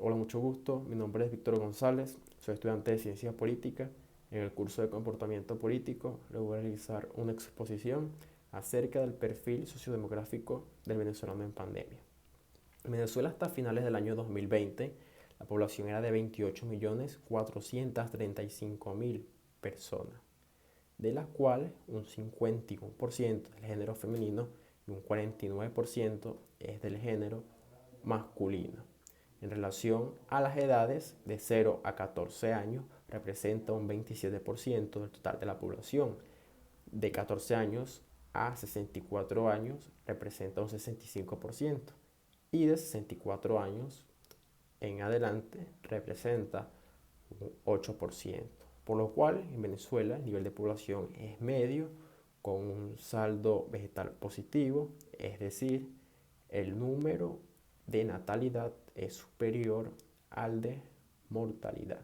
Hola, mucho gusto. Mi nombre es Víctor González. Soy estudiante de Ciencias Políticas. En el curso de Comportamiento Político le voy a realizar una exposición acerca del perfil sociodemográfico del venezolano en pandemia. En Venezuela, hasta finales del año 2020, la población era de 28.435.000 personas, de las cuales un 51% es del género femenino y un 49% es del género masculino. En relación a las edades, de 0 a 14 años representa un 27% del total de la población. De 14 años a 64 años representa un 65%. Y de 64 años en adelante representa un 8%. Por lo cual, en Venezuela el nivel de población es medio, con un saldo vegetal positivo, es decir, el número de natalidad es superior al de mortalidad.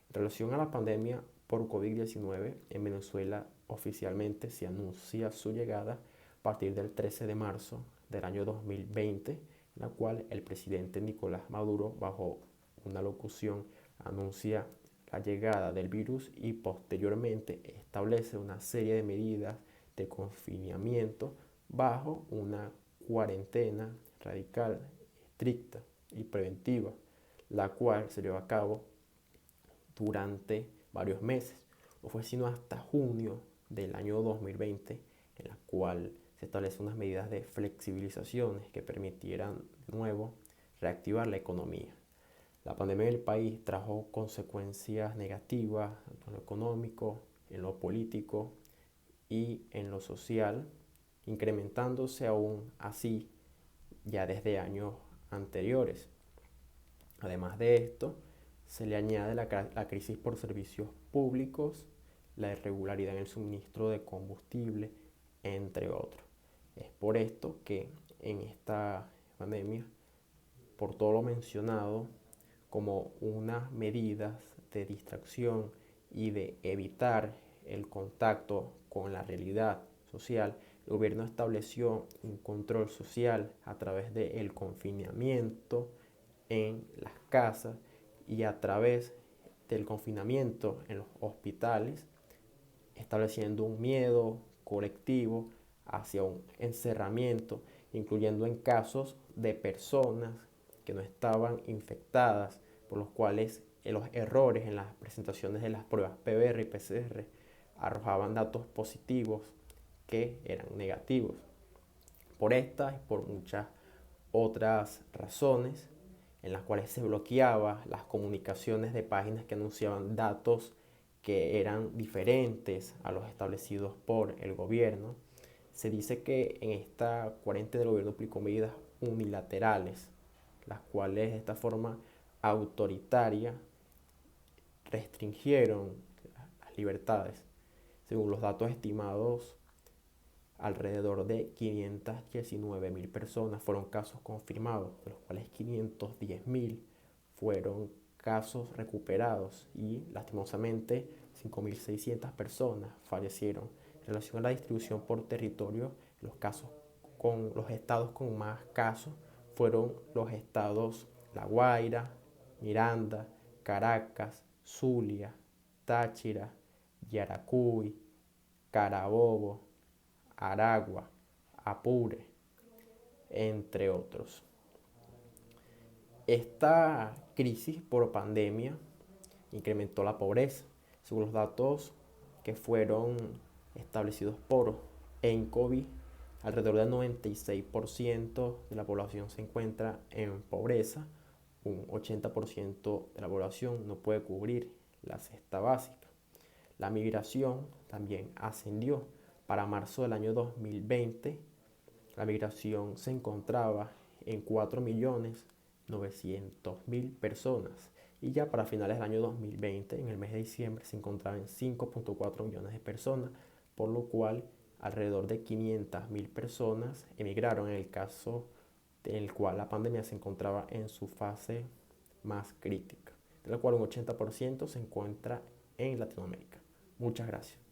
En relación a la pandemia por COVID-19, en Venezuela oficialmente se anuncia su llegada a partir del 13 de marzo del año 2020, en la cual el presidente Nicolás Maduro, bajo una locución, anuncia la llegada del virus y posteriormente establece una serie de medidas de confinamiento bajo una cuarentena radical, estricta y preventiva, la cual se llevó a cabo durante varios meses. No fue sino hasta junio del año 2020 en la cual se establecen unas medidas de flexibilizaciones que permitieran de nuevo reactivar la economía. La pandemia en el país trajo consecuencias negativas en lo económico, en lo político y en lo social, incrementándose aún así ya desde años anteriores. Además de esto, se le añade la crisis por servicios públicos, la irregularidad en el suministro de combustible, entre otros. Es por esto que en esta pandemia, por todo lo mencionado, como unas medidas de distracción y de evitar el contacto con la realidad social, el gobierno estableció un control social a través del confinamiento en las casas y a través del confinamiento en los hospitales, estableciendo un miedo colectivo hacia un encerramiento, incluyendo en casos de personas que no estaban infectadas, por los cuales los errores en las presentaciones de las pruebas PCR y PCR arrojaban datos positivos que eran negativos. Por estas y por muchas otras razones, en las cuales se bloqueaba las comunicaciones de páginas que anunciaban datos que eran diferentes a los establecidos por el gobierno. Se dice que en esta cuarentena el gobierno aplicó medidas unilaterales, las cuales de esta forma autoritaria restringieron las libertades. Según los datos estimados, alrededor de 519.000 personas fueron casos confirmados, de los cuales 510.000 fueron casos recuperados y lastimosamente 5.600 personas fallecieron. En relación a la distribución por territorio, los estados con más casos fueron los estados La Guaira, Miranda, Caracas, Zulia, Táchira, Yaracuy, Carabobo, Aragua, Apure, entre otros. Esta crisis por pandemia incrementó la pobreza. Según los datos que fueron establecidos por ENCOVI, alrededor del 96% de la población se encuentra en pobreza. Un 80% de la población no puede cubrir la cesta básica. La migración también ascendió. Para marzo del año 2020, la migración se encontraba en 4.900.000 personas y ya para finales del año 2020, en el mes de diciembre, se encontraba en 5.4 millones de personas, por lo cual alrededor de 500.000 personas emigraron en el caso en el cual la pandemia se encontraba en su fase más crítica, de la cual un 80% se encuentra en Latinoamérica. Muchas gracias.